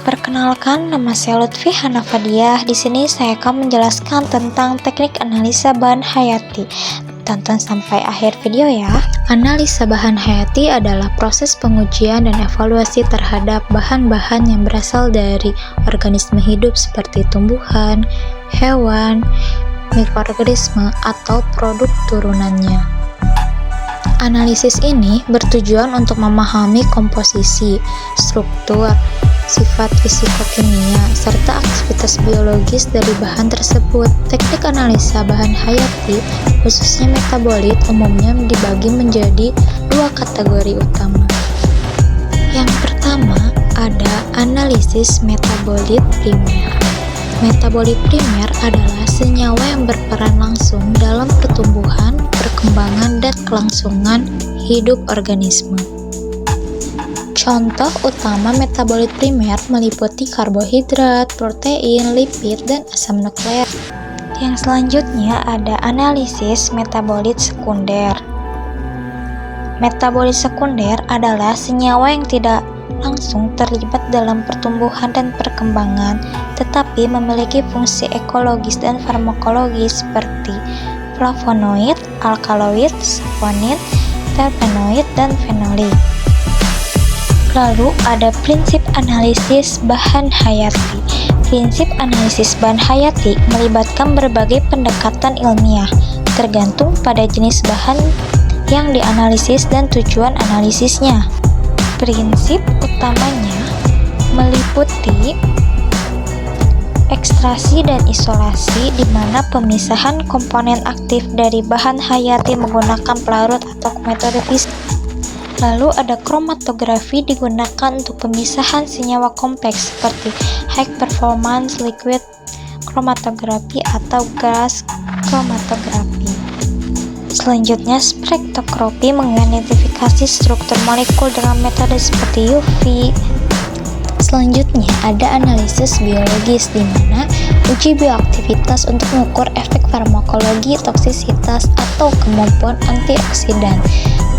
Perkenalkan, nama saya Lutfi Hanafadiah. Di sini saya akan menjelaskan tentang teknik analisa bahan hayati. Tonton sampai akhir video ya. Analisa bahan hayati adalah proses pengujian dan evaluasi terhadap bahan-bahan yang berasal dari organisme hidup seperti tumbuhan, hewan, mikroorganisme, atau produk turunannya. Analisis ini bertujuan untuk memahami komposisi, struktur, sifat fisikokimia, serta aktivitas biologis dari bahan tersebut. Teknik analisa bahan hayati, khususnya metabolit, umumnya dibagi menjadi dua kategori utama. Yang pertama, ada analisis metabolit primer. Metabolit primer adalah senyawa yang berperan langsung dalam pertumbuhan, perkembangan, dan kelangsungan hidup organisme. Contoh utama metabolit primer meliputi karbohidrat, protein, lipid, dan asam nukleat. Yang selanjutnya ada analisis metabolit sekunder. Metabolit sekunder adalah senyawa yang tidak langsung terlibat dalam pertumbuhan dan perkembangan, tetapi memiliki fungsi ekologis dan farmakologis seperti flavonoid, alkaloid, saponin, terpenoid, dan fenolik. Lalu ada prinsip analisis bahan hayati. Prinsip analisis bahan hayati melibatkan berbagai pendekatan ilmiah, tergantung pada jenis bahan yang dianalisis dan tujuan analisisnya. Prinsip utamanya meliputi ekstraksi dan isolasi, di mana pemisahan komponen aktif dari bahan hayati menggunakan pelarut atau metode fisik. Lalu ada kromatografi, digunakan untuk pemisahan senyawa kompleks seperti high performance liquid chromatography atau gas chromatography. Selanjutnya, spektroskopi mengidentifikasi struktur molekul dengan metode seperti UV. Selanjutnya ada analisis biologis, di mana uji bioaktivitas untuk mengukur efek farmakologi, toksisitas, atau kemampuan antioksidan.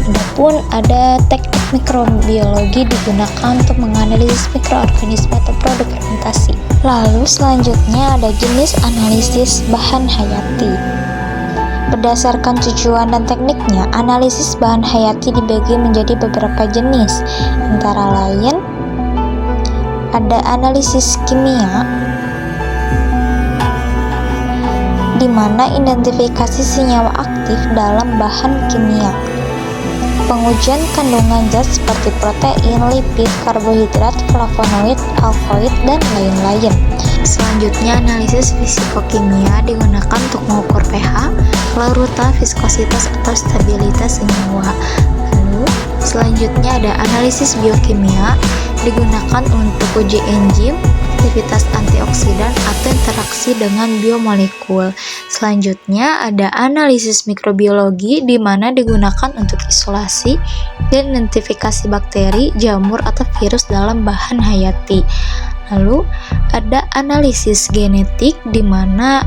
Adapun ada teknik mikrobiologi, digunakan untuk menganalisis mikroorganisme atau produk fermentasi. Lalu selanjutnya ada jenis analisis bahan hayati. Berdasarkan tujuan dan tekniknya, analisis bahan hayati dibagi menjadi beberapa jenis, antara lain ada analisis kimia, di mana identifikasi senyawa aktif dalam bahan kimia, pengujian kandungan zat seperti protein, lipid, karbohidrat, flavonoid, alkaloid, dan lain-lain. Selanjutnya, analisis fisikokimia digunakan untuk mengukur pH, kelarutan, viskositas, atau stabilitas senyawa. Lalu, selanjutnya ada analisis biokimia, digunakan untuk uji enzim, aktivitas antioksidan, atau interaksi dengan biomolekul. Selanjutnya ada analisis mikrobiologi, di mana digunakan untuk isolasi dan identifikasi bakteri, jamur, atau virus dalam bahan hayati. Lalu ada analisis genetik, di mana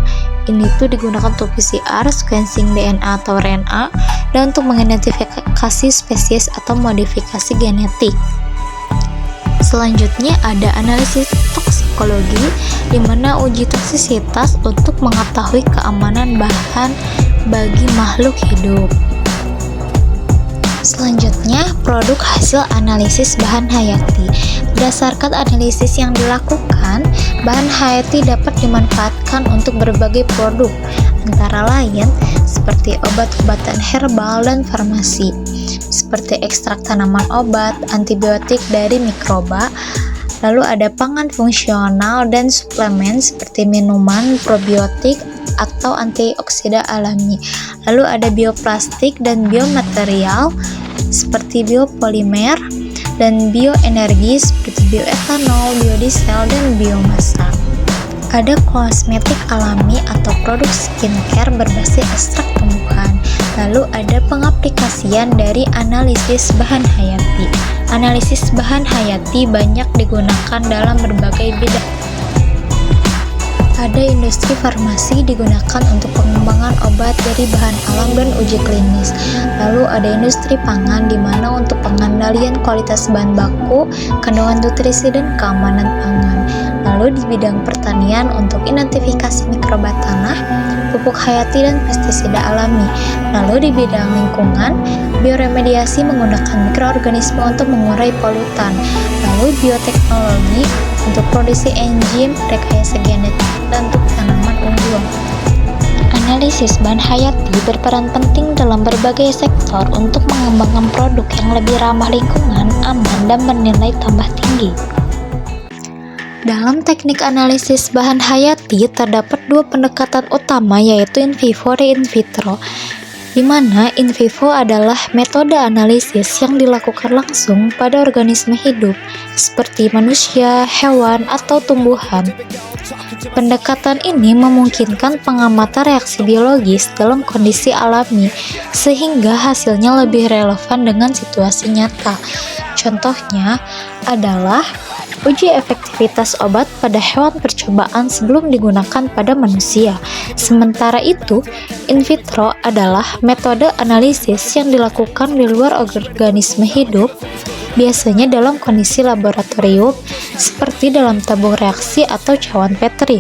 ini tuh digunakan untuk PCR, sequencing DNA atau RNA, dan untuk mengidentifikasi spesies atau modifikasi genetik. Selanjutnya ada analisis toksikologi, di mana uji toksisitas untuk mengetahui keamanan bahan bagi makhluk hidup. Selanjutnya, produk hasil analisis bahan hayati. Berdasarkan analisis yang dilakukan, bahan hayati dapat dimanfaatkan untuk berbagai produk, antara lain seperti obat-obatan herbal dan farmasi, seperti ekstrak tanaman obat, antibiotik dari mikroba. Lalu ada pangan fungsional dan suplemen seperti minuman probiotik atau antioksidan alami. Lalu ada bioplastik dan biomaterial seperti biopolimer, dan bioenergi seperti bioetanol, biodiesel, dan biomasa. Ada kosmetik alami atau produk skincare berbasis ekstrak tumbuhan. Lalu ada pengaplikasian dari analisis bahan hayati. Analisis bahan hayati banyak digunakan dalam berbagai bidang. Ada industri farmasi digunakan untuk pengembangan obat dari bahan alam dan uji klinis. Lalu ada industri pangan di mana untuk pengendalian kualitas bahan baku, kandungan nutrisi dan keamanan pangan. Lalu di bidang pertanian untuk identifikasi mikroba tanah, pupuk hayati dan pestisida alami. Lalu di bidang lingkungan, bioremediasi menggunakan mikroorganisme untuk mengurai polutan. Lalu bioteknologi untuk produksi enzim rekayasa genetik dan untuk tanaman unggul. Analisis bahan hayati berperan penting dalam berbagai sektor untuk mengembangkan produk yang lebih ramah lingkungan, aman, dan bernilai tambah tinggi. Dalam teknik analisis bahan hayati terdapat dua pendekatan utama, yaitu in vivo dan in vitro, di mana in vivo adalah metode analisis yang dilakukan langsung pada organisme hidup seperti manusia, hewan, atau tumbuhan. Pendekatan ini memungkinkan pengamatan reaksi biologis dalam kondisi alami sehingga hasilnya lebih relevan dengan situasi nyata. Contohnya adalah uji efektivitas obat pada hewan percobaan sebelum digunakan pada manusia. Sementara itu, in vitro adalah metode analisis yang dilakukan di luar organisme hidup, biasanya dalam kondisi laboratorium seperti dalam tabung reaksi atau cawan Petri.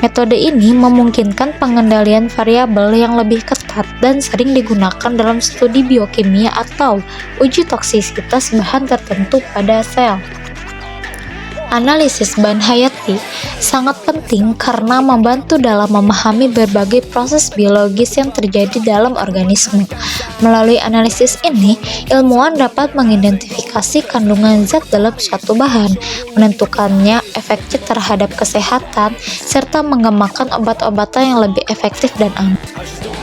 Metode ini memungkinkan pengendalian variabel yang lebih ketat dan sering digunakan dalam studi biokimia atau uji toksisitas bahan tertentu pada sel. Analisis bahan hayati sangat penting karena membantu dalam memahami berbagai proses biologis yang terjadi dalam organisme. Melalui analisis ini, ilmuwan dapat mengidentifikasi kandungan zat dalam suatu bahan, menentukannya efeknya terhadap kesehatan, serta mengembangkan obat-obatan yang lebih efektif dan aman.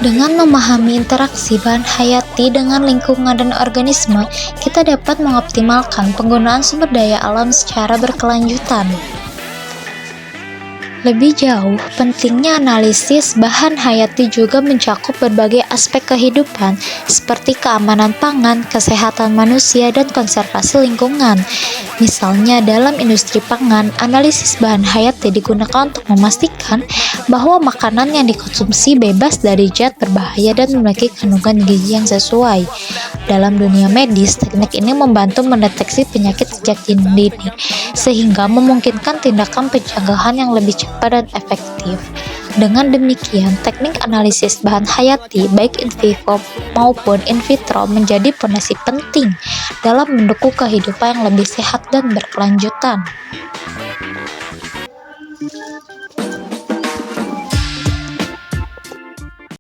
Dengan memahami interaksi bahan hayati dengan lingkungan dan organisme, kita dapat mengoptimalkan penggunaan sumber daya alam secara berkelanjutan. Lebih jauh, pentingnya analisis bahan hayati juga mencakup berbagai aspek kehidupan seperti keamanan pangan, kesehatan manusia, dan konservasi lingkungan. Misalnya dalam industri pangan, analisis bahan hayati digunakan untuk memastikan bahwa makanan yang dikonsumsi bebas dari zat berbahaya dan memiliki kandungan gizi yang sesuai. Dalam dunia medis, teknik ini membantu mendeteksi penyakit sejak dini, sehingga memungkinkan tindakan pencegahan yang lebih cepat dan efektif. Dengan demikian, teknik analisis bahan hayati baik in vivo maupun in vitro menjadi fondasi penting dalam mendukung kehidupan yang lebih sehat dan berkelanjutan.